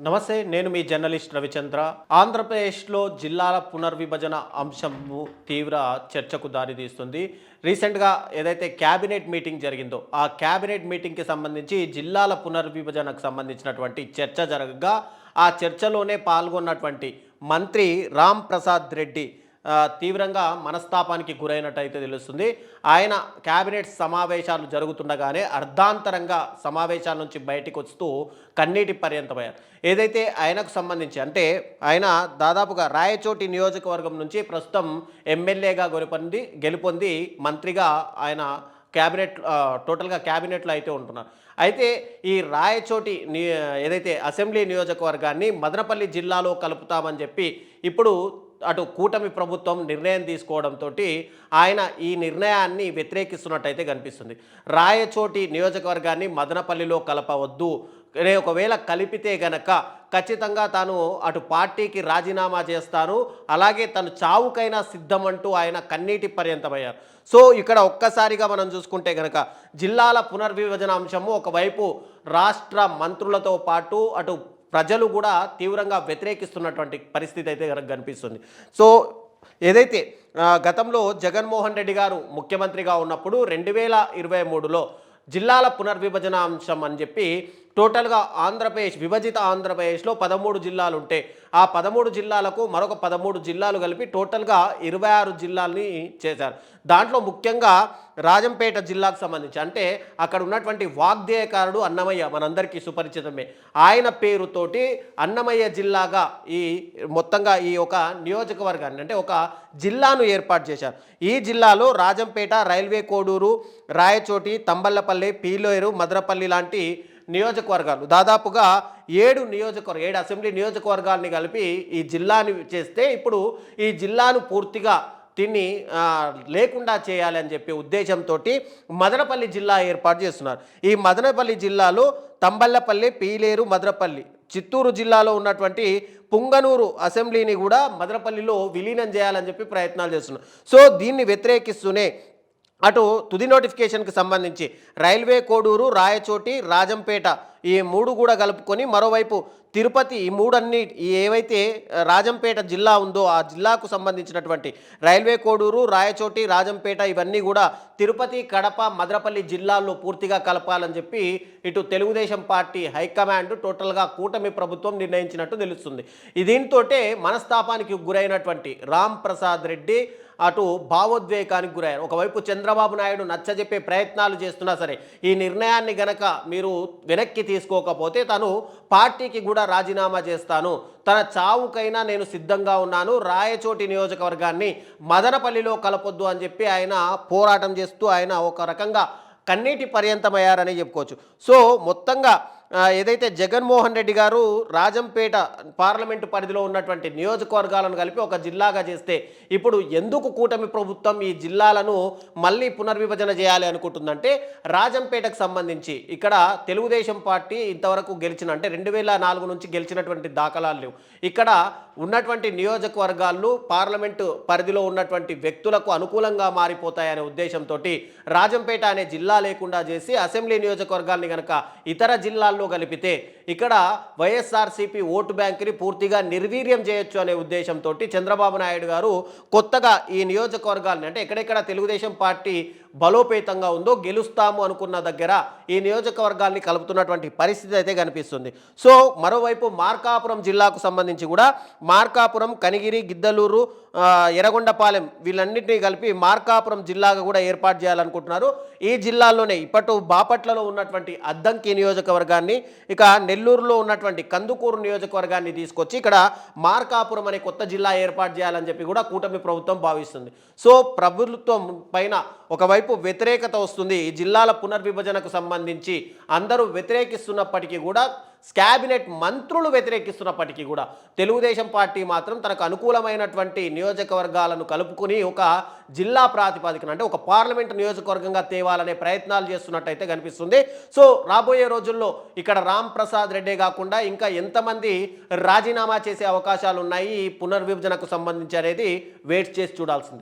నమస్తే, నేను మీ జర్నలిస్ట్ రవిచంద్ర. ఆంధ్రప్రదేశ్లో జిల్లాల పునర్విభజన అంశము తీవ్ర చర్చకు దారితీస్తుంది. రీసెంట్గా ఏదైతే క్యాబినెట్ మీటింగ్ జరిగిందో ఆ క్యాబినెట్ మీటింగ్కి సంబంధించి జిల్లాల పునర్విభజనకు సంబంధించినటువంటి చర్చ జరగగా ఆ చర్చలోనే పాల్గొన్నటువంటి మంత్రి రామ్ ప్రసాద్ రెడ్డి తీవ్రంగా మనస్తాపానికి గురైనట్టయితే తెలుస్తుంది. ఆయన క్యాబినెట్ సమావేశాలు జరుగుతుండగానే అర్ధాంతరంగా సమావేశాల నుంచి బయటికి వస్తూ కన్నీటి పర్యంతమయ్యారు. ఏదైతే ఆయనకు సంబంధించి అంటే ఆయన దాదాపుగా రాయచోటి నియోజకవర్గం నుంచి ప్రస్తుతం ఎమ్మెల్యేగా గెలుపొంది మంత్రిగా ఆయన టోటల్గా క్యాబినెట్లో అయితే ఉంటున్నారు. అయితే ఈ రాయచోటి ఏదైతే అసెంబ్లీ నియోజకవర్గాన్ని మదనపల్లి జిల్లాలో కలుపుతామని చెప్పి ఇప్పుడు అటు కూటమి ప్రభుత్వం నిర్ణయం తీసుకోవడంతో ఆయన ఈ నిర్ణయాన్ని వ్యతిరేకిస్తున్నట్టయితే కనిపిస్తుంది. రాయచోటి నియోజకవర్గాన్ని మదనపల్లిలో కలపవద్దు, ఒకవేళ కలిపితే గనక ఖచ్చితంగా తాను అటు పార్టీకి రాజీనామా చేస్తాను, అలాగే తను చావుకైనా సిద్ధమంటూ ఆయన కన్నీటి పర్యంతమయ్యారు. సో ఇక్కడ ఒక్కసారిగా మనం చూసుకుంటే కనుక జిల్లాల పునర్విభజన అంశము ఒకవైపు రాష్ట్ర మంత్రులతో పాటు అటు ప్రజలు కూడా తీవ్రంగా వ్యతిరేకిస్తున్నటువంటి పరిస్థితి అయితే కనిపిస్తుంది. సో ఏదైతే గతంలో జగన్మోహన్ రెడ్డి గారు ముఖ్యమంత్రిగా ఉన్నప్పుడు 2023లో జిల్లాల పునర్విభజన అంశం అని చెప్పి టోటల్గా విభజిత ఆంధ్రప్రదేశ్లో 13 జిల్లాలు ఉంటే ఆ 13 జిల్లాలకు మరొక 13 జిల్లాలు కలిపి టోటల్గా 26 జిల్లాల్ని చేశారు. దాంట్లో ముఖ్యంగా రాజంపేట జిల్లాకు సంబంధించి అంటే అక్కడ ఉన్నటువంటి వాగ్దేయకారుడు అన్నమయ్య మనందరికీ సుపరిచితమే. ఆయన పేరుతోటి అన్నమయ్య జిల్లాగా మొత్తంగా ఈ ఒక నియోజకవర్గాన్ని అంటే ఒక జిల్లాను ఏర్పాటు చేశారు. ఈ జిల్లాలో రాజంపేట, రైల్వే కోడూరు, రాయచోటి, తంబళ్లపల్లి, పీలేరు, మదనపల్లి లాంటి నియోజకవర్గాలు దాదాపుగా 7 అసెంబ్లీ నియోజకవర్గాల్ని కలిపి ఈ జిల్లాని చేస్తే ఇప్పుడు ఈ జిల్లాను పూర్తిగా దీన్ని లేకుండా చేయాలి అని చెప్పే ఉద్దేశంతో మదనపల్లి జిల్లా ఏర్పాటు చేస్తున్నారు. ఈ మదనపల్లి జిల్లాలో తంబళ్లపల్లి, పీలేరు, మదనపల్లి, చిత్తూరు జిల్లాలో ఉన్నటువంటి పుంగనూరు అసెంబ్లీని కూడా మదనపల్లిలో విలీనం చేయాలని చెప్పి ప్రయత్నాలు చేస్తున్నారు. సో దీన్ని వ్యతిరేకిస్తూనే అటు తుది నోటిఫికేషన్కి సంబంధించి రైల్వే కోడూరు, రాయచోటి, రాజంపేట ఈ 3 కూడా కలుపుకొని మరోవైపు తిరుపతి ఏవైతే రాజంపేట జిల్లా ఉందో ఆ జిల్లాకు సంబంధించినటువంటి రైల్వే కోడూరు, రాయచోటి, రాజంపేట ఇవన్నీ కూడా తిరుపతి, కడప, మదనపల్లి జిల్లాల్లో పూర్తిగా కలపాలని చెప్పి ఇటు తెలుగుదేశం పార్టీ హైకమాండ్ టోటల్గా కూటమి ప్రభుత్వం నిర్ణయించినట్టు తెలుస్తుంది. దీంతో మనస్తాపానికి గురైనటువంటి రామ్ ప్రసాద్ రెడ్డి అటు భావోద్వేగానికి గురయ్యారు. ఒకవైపు చంద్రబాబు నాయుడు నచ్చజెప్పే ప్రయత్నాలు చేస్తున్నా సరే ఈ నిర్ణయాన్ని గనక మీరు వెనక్కి తీసుకోకపోతే తను పార్టీకి కూడా రాజీనామా చేస్తాను, తన చావుకైనా నేను సిద్ధంగా ఉన్నాను, రాయచోటి నియోజకవర్గాన్ని మదనపల్లిలో కలపొద్దు అని చెప్పి ఆయన పోరాటం చేస్తూ ఆయన ఒక రకంగా కన్నీటి పర్యంతమయ్యారని చెప్పుకోవచ్చు. సో మొత్తంగా ఏదైతే జగన్మోహన్ రెడ్డి గారు రాజంపేట పార్లమెంటు పరిధిలో ఉన్నటువంటి నియోజకవర్గాలను కలిపి ఒక జిల్లాగా చేస్తే ఇప్పుడు ఎందుకు కూటమి ప్రభుత్వం ఈ జిల్లాలను మళ్ళీ పునర్విభజన చేయాలి అనుకుంటుందంటే రాజంపేటకు సంబంధించి ఇక్కడ తెలుగుదేశం పార్టీ ఇంతవరకు అంటే 2004 నుంచి గెలిచినటువంటి దాఖలాలు లేవు. ఇక్కడ ఉన్నటువంటి నియోజకవర్గాలు పార్లమెంటు పరిధిలో ఉన్నటువంటి వ్యక్తులకు అనుకూలంగా మారిపోతాయనే ఉద్దేశంతో రాజంపేట అనే జిల్లా లేకుండా చేసి అసెంబ్లీ నియోజకవర్గాల్ని కనుక ఇతర జిల్లాల్లో కలిపితే ఇక్కడ వైఎస్ఆర్సీపీ ఓటు బ్యాంకుని పూర్తిగా నిర్వీర్యం చేయొచ్చు అనే ఉద్దేశంతో చంద్రబాబు నాయుడు గారు కొత్తగా ఈ నియోజకవర్గాల్ని అంటే ఎక్కడెక్కడ తెలుగుదేశం పార్టీ బలోపేతంగా ఉందో గెలుస్తాము అనుకున్న దగ్గర ఈ నియోజకవర్గాల్ని కలుపుతున్నటువంటి పరిస్థితి అయితే కనిపిస్తుంది. సో మరోవైపు మార్కాపురం జిల్లాకు సంబంధించి కూడా మార్కాపురం, కనిగిరి, గిద్దలూరు, ఎర్రగొండపాలెం వీళ్ళన్నింటినీ కలిపి మార్కాపురం జిల్లాగా కూడా ఏర్పాటు చేయాలనుకుంటున్నారు. ఈ జిల్లాల్లోనే ఇప్పటి బాపట్లలో ఉన్నటువంటి అద్దంకి నియోజకవర్గాన్ని, ఇక నెల్లూరులో ఉన్నటువంటి కందుకూరు నియోజకవర్గాన్ని తీసుకొచ్చి ఇక్కడ మార్కాపురం అనే కొత్త జిల్లా ఏర్పాటు చేయాలని చెప్పి కూడా కూటమి ప్రభుత్వం భావిస్తుంది. సో ప్రభుత్వం పైన ఒకవైపు వ్యతిరేకత వస్తుంది. ఈ జిల్లాల పునర్విభజనకు సంబంధించి అందరూ వ్యతిరేకిస్తున్నప్పటికీ కూడా క్యాబినెట్ మంత్రులు వ్యతిరేకిస్తున్నప్పటికీ కూడా తెలుగుదేశం పార్టీ మాత్రం తనకు అనుకూలమైనటువంటి నియోజకవర్గాలను కలుపుకుని ఒక జిల్లా ప్రాతిపదికన అంటే ఒక పార్లమెంటు నియోజకవర్గంగా తేవాలనే ప్రయత్నాలు చేస్తున్నట్టయితే కనిపిస్తుంది. సో రాబోయే రోజుల్లో ఇక్కడ రామ్ ప్రసాద్ రెడ్డే కాకుండా ఇంకా ఎంతమంది రాజీనామా చేసే అవకాశాలు ఉన్నాయి ఈ పునర్విభజనకు సంబంధించి అనేది వెయిట్ చేసి చూడాల్సిందే.